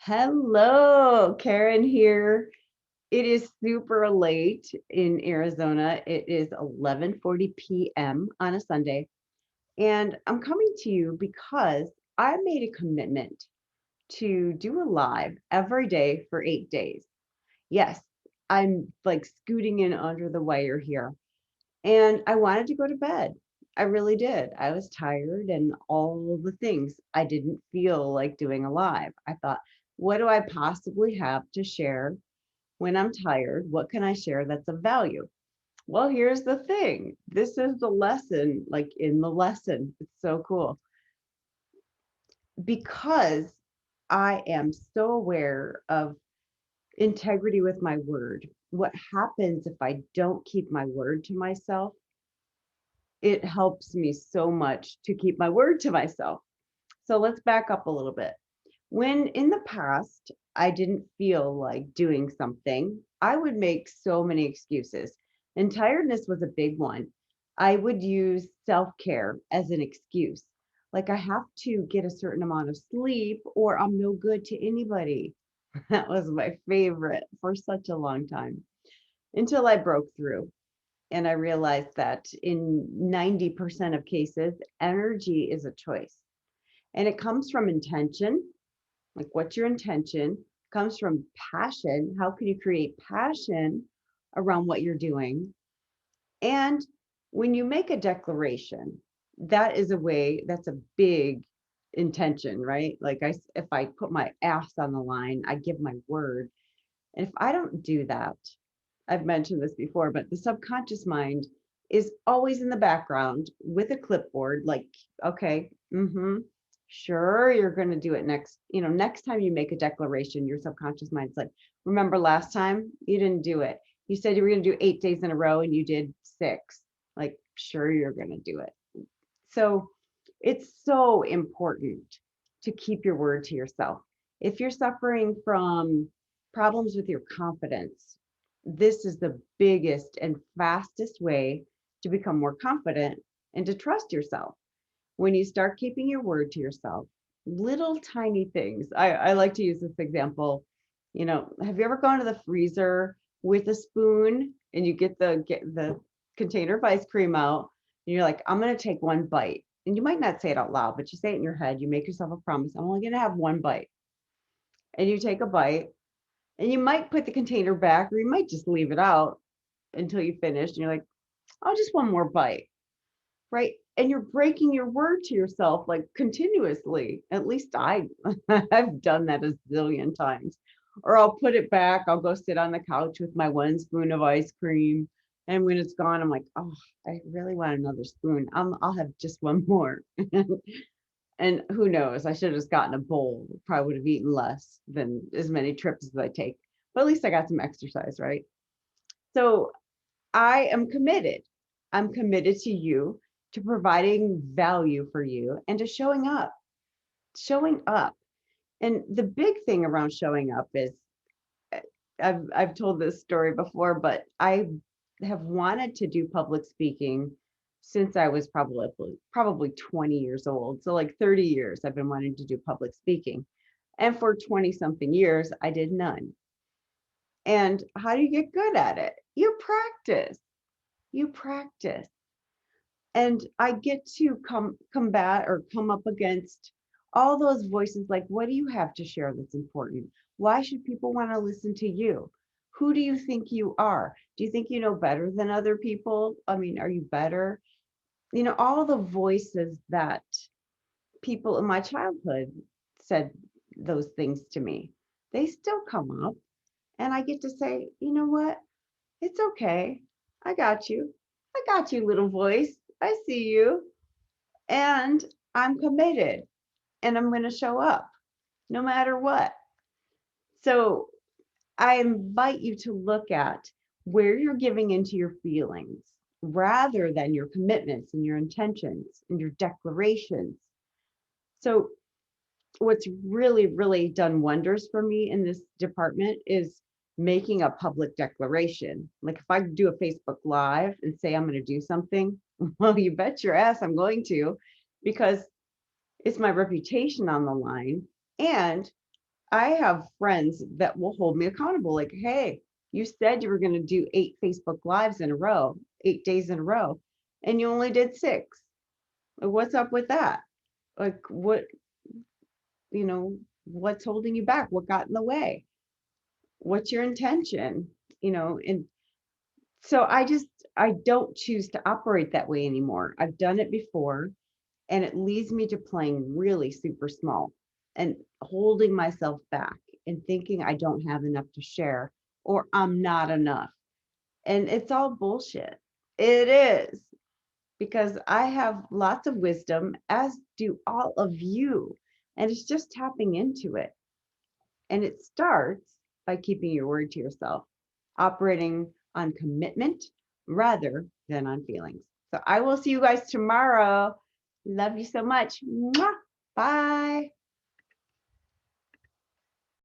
Hello, Karen here. It is super late in Arizona. It is 11:40 p.m. on a Sunday, and I'm coming to you because I made a commitment to do a live every day for 8 days. Yes, I'm like scooting in under the wire here, and I wanted to go to bed. I really did. I was tired and all the things. I didn't feel like doing a live. I thought, what do I possibly have to share when I'm tired? What can I share that's of value? Well, here's the thing. This is the lesson, like in the lesson. It's so cool because I am so aware of integrity with my word. What happens if I don't keep my word to myself? It helps me so much to keep my word to myself. So let's back up a little bit. When in the past I didn't feel like doing something, I would make so many excuses. And tiredness was a big one. I would use self care as an excuse. Like I have to get a certain amount of sleep or I'm no good to anybody. That was my favorite for such a long time until I broke through. And I realized that in 90% of cases, energy is a choice. And it comes from intention, like what's your intention? Comes from passion. How can you create passion around what you're doing? And when you make a declaration, that is a way, that's a big intention, right? Like if I put my ass on the line, I give my word. And if I don't do that, I've mentioned this before, but the subconscious mind is always in the background with a clipboard, like, okay, sure, you're going to do it next. Next time you make a declaration, your subconscious mind's like, remember last time you didn't do it. You said you were going to do 8 days in a row and you did 6. Like, sure, you're going to do it. So it's so important to keep your word to yourself. If you're suffering from problems with your confidence, this is the biggest and fastest way to become more confident and to trust yourself. When you start keeping your word to yourself, little tiny things. I like to use this example. Have you ever gone to the freezer with a spoon and you get the container of ice cream out and you're like, I'm going to take one bite. And you might not say it out loud, but you say it in your head. You make yourself a promise. I'm only going to have one bite. And you take a bite and you might put the container back or you might just leave it out until you finish. And you're like, oh, just one more bite. Right. And you're breaking your word to yourself like continuously. At least I've done that a zillion times. Or I'll put it back. I'll go sit on the couch with my one spoon of ice cream. And when it's gone, I'm like, oh, I really want another spoon. I'll have just one more. And who knows? I should have just gotten a bowl. Probably would have eaten less than as many trips as I take. But at least I got some exercise, right? So I am committed. I'm committed to you, to providing value for you, and to showing up. And the big thing around showing up is I've told this story before, but I have wanted to do public speaking since I was probably 20 years old. So like 30 years I've been wanting to do public speaking. And for 20 something years I did none. And how do you get good at it? You practice. You practice. And I get to combat or come up against all those voices like, what do you have to share that's important? Why should people want to listen to you? Who do you think you are? Do you think you know better than other people? I mean, are you better? All the voices that people in my childhood said those things to me, they still come up. And I get to say, you know what? It's okay. I got you. I got you, little voice. I see you. And I'm committed and I'm going to show up no matter what. So I invite you to look at where you're giving into your feelings rather than your commitments and your intentions and your declarations. So what's really, really done wonders for me in this department is making a public declaration. Like if I do a Facebook Live and say I'm going to do something, well, you bet your ass I'm going to, because it's my reputation on the line. And I have friends that will hold me accountable, like, hey, you said you were going to do 8 Facebook Lives in a row, 8 days in a row, and you only did 6. What's up with that? Like, you know, what's holding you back? What got in the way? What's your intention? And so I don't choose to operate that way anymore. I've done it before, and it leads me to playing really super small and holding myself back and thinking I don't have enough to share or I'm not enough. And it's all bullshit. It is, because I have lots of wisdom, as do all of you. And it's just tapping into it. And it starts by keeping your word to yourself, operating on commitment rather than on feelings. So I will see you guys tomorrow. Love you so much. Mwah. Bye.